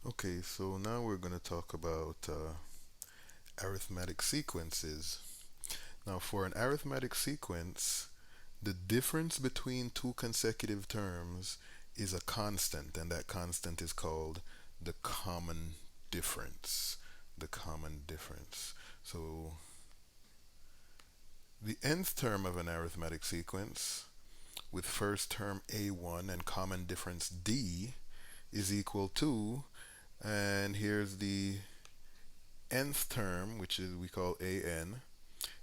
Okay, so now we're going to talk about arithmetic sequences. Now, for an arithmetic sequence, the difference between two consecutive terms is a constant, and that constant is called the common difference. The common difference. So, the nth term of an arithmetic sequence with first term a1 and common difference d is equal to, and here's the nth term, which is we call an,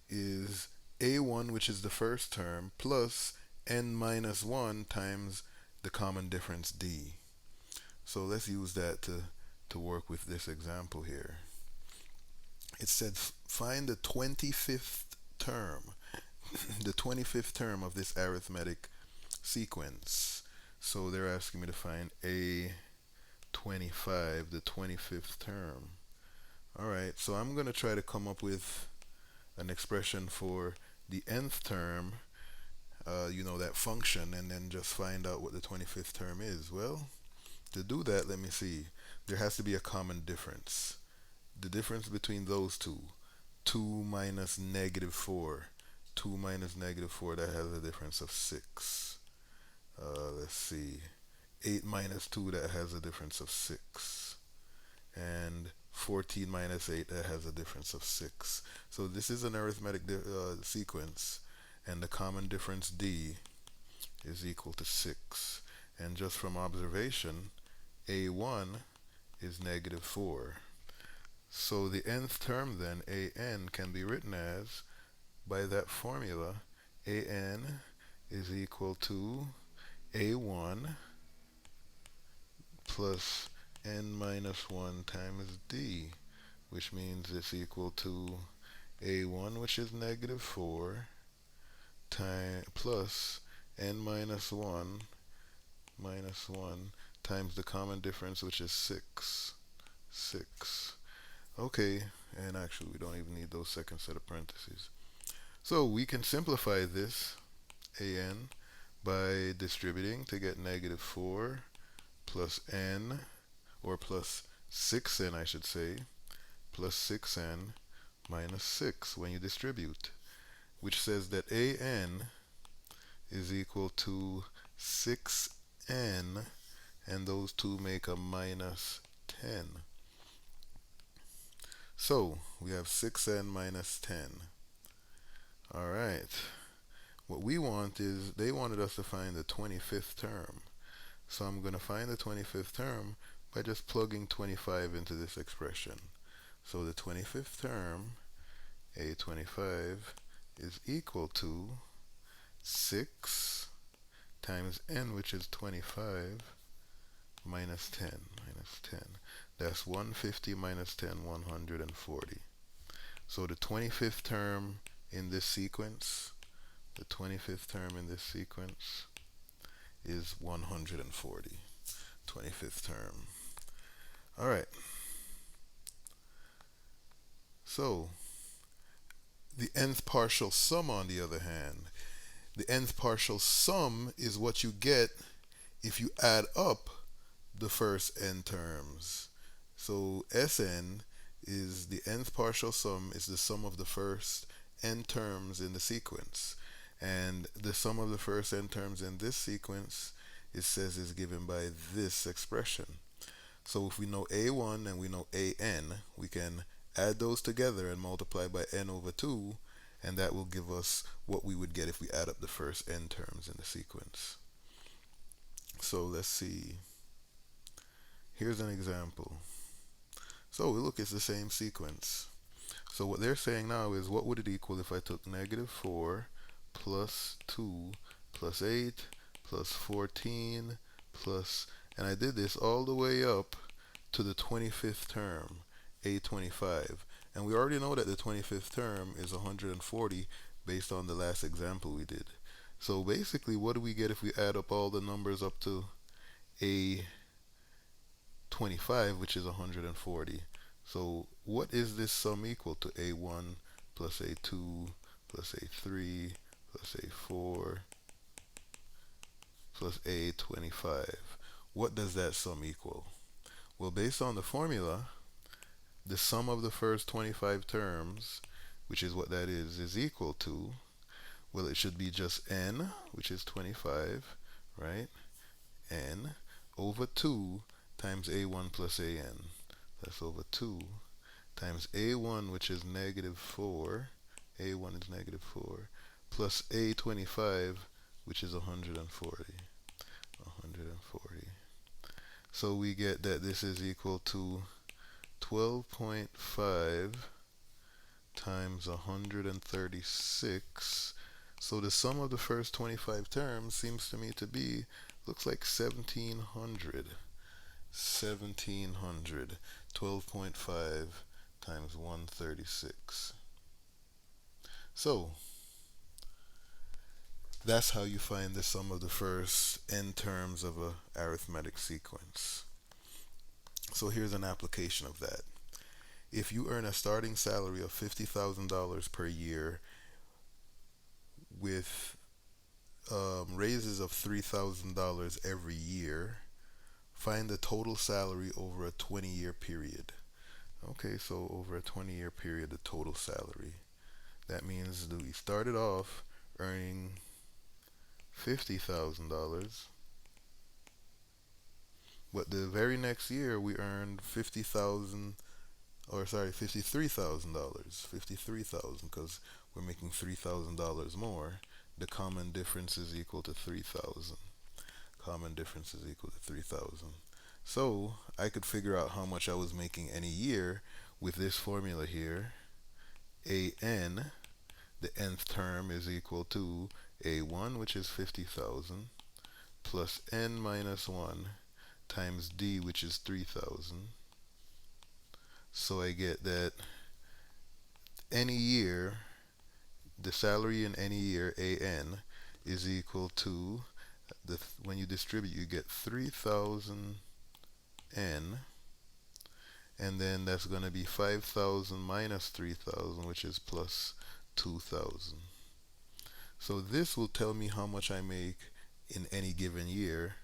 is a1, which is the first term, plus n minus 1 times the common difference d. So let's use that to work with this example here. It said find the 25th term, the 25th term of this arithmetic sequence. So they're asking me to find a25, the 25th term. All right, so I'm going to try to come up with an expression for the nth term, that function, and then just find out what the 25th term is. Well, to do that, let me see. There has to be a common difference. The difference between those two, 2 minus negative 4. 2 minus negative 4, that has a difference of 6. Let's see. 8 minus 2, that has a difference of 6. And 14 minus 8, that has a difference of 6. So this is an arithmetic sequence, and the common difference d is equal to 6. And just from observation, a1 is negative 4. So the nth term then, an, can be written as, by that formula, an is equal to a1 plus n minus 1 times d, which means it's equal to a1, which is negative 4, plus n minus 1 times the common difference, which is 6. 6. Okay, and actually we don't even need those second set of parentheses. So we can simplify this an by distributing to get negative 4 plus n, or plus 6n I should say, plus 6n minus 6 when you distribute, which says that an is equal to 6n, and those two make a minus 10. So we have 6n minus 10. All right. What we want is, they wanted us to find the 25th term. So I'm going to find the 25th term by just plugging 25 into this expression. So the 25th term, a25, is equal to 6 times n, which is 25, minus 10. Minus 10. That's 150 minus 10, 140. So the 25th term in this sequence, the 25th term in this sequence is 140. 25th term. All right. So the nth partial sum, on the other hand, the nth partial sum is what you get if you add up the first n terms. So Sn is the nth partial sum, is the sum of the first n terms in the sequence. And the sum of the first n terms in this sequence, it says, is given by this expression. So if we know a1 and we know an, we can add those together and multiply by n over 2, and that will give us what we would get if we add up the first n terms in the sequence. So let's see. Here's an example. So look, it's the same sequence. So what they're saying now is, what would it equal if I took negative 4 plus 2 plus 8 plus 14 plus, and I did this all the way up to the 25th term, a25. And we already know that the 25th term is 140 based on the last example we did. So basically, what do we get if we add up all the numbers up to a25, which is 140? So what is this sum equal to? a1 plus a2 plus a3 plus a4 plus a25. What does that sum equal? Well, based on the formula, the sum of the first 25 terms, which is what that is equal to, well, it should be just n, which is 25, right? N over 2 times a1 plus an. That's over 2 times a1, which is negative 4. A1 is negative 4, plus a25, which is 140. 140. So we get that this is equal to 12.5 times 136. So the sum of the first 25 terms seems to me to be, looks like 1700. 1700. 12.5 times 136. So that's how you find the sum of the first n terms of a arithmetic sequence. So here's an application of that. If you earn a starting salary of $50,000 per year with raises of $3,000 every year, find the total salary over a 20-year period. Okay, so over a 20-year period, the total salary. That means that we started off earning $50,000, but the very next year we earned $53,000, 53,000, because we're making $3,000 more. The common difference is equal to 3,000. Common difference is equal to 3,000. So I could figure out how much I was making any year with this formula here. AN, the nth term, is equal to A1, which is 50,000, plus N minus 1 times D, which is 3,000. So I get that any year, the salary in any year, AN, is equal to, when you distribute, you get 3,000 N, and then that's going to be 5,000 minus 3,000, which is plus 2,000. So this will tell me how much I make in any given year.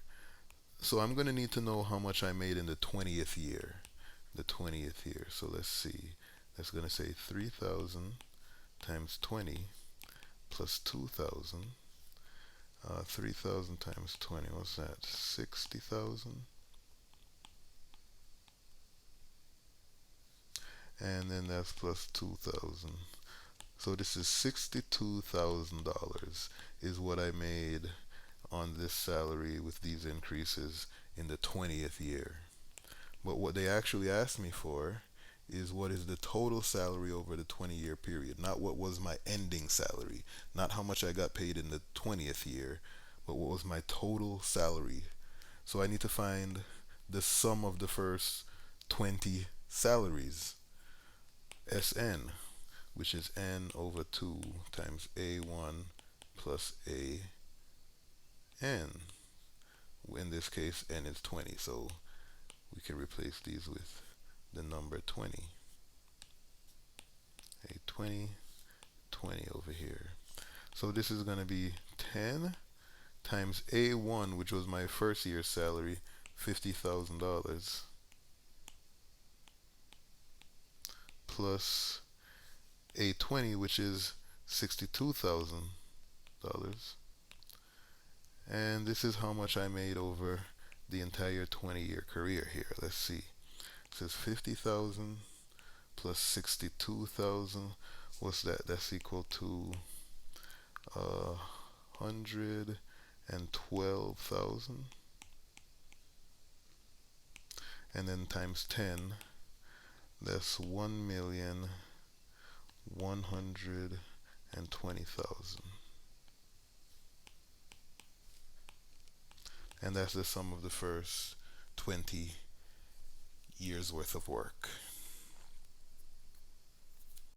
So I'm going to need to know how much I made in the 20th year. The 20th year. So let's see. That's going to say 3,000 times 20 plus 2,000. 3,000 times 20, what's that? 60,000. And then that's plus 2,000. So this is $62,000 is what I made on this salary with these increases in the 20th year. But what they actually asked me for is what is the total salary over the 20-year period, not what was my ending salary, not how much I got paid in the 20th year, but what was my total salary. So I need to find the sum of the first 20 salaries, Sn, which is n over 2 times a1 plus a n. In this case, n is 20, so we can replace these with the number 20. A 20, 20 over here. So this is going to be 10 times a1, which was my first year's salary, $50,000, plus a20, which is $62,000. And this is how much I made over the entire 20-year career here. Let's see. It says 50,000 plus 62,000. What's that? That's equal to 112,000. And then times 10. That's 1,120,000. And that's the sum of the first 20 years worth of work.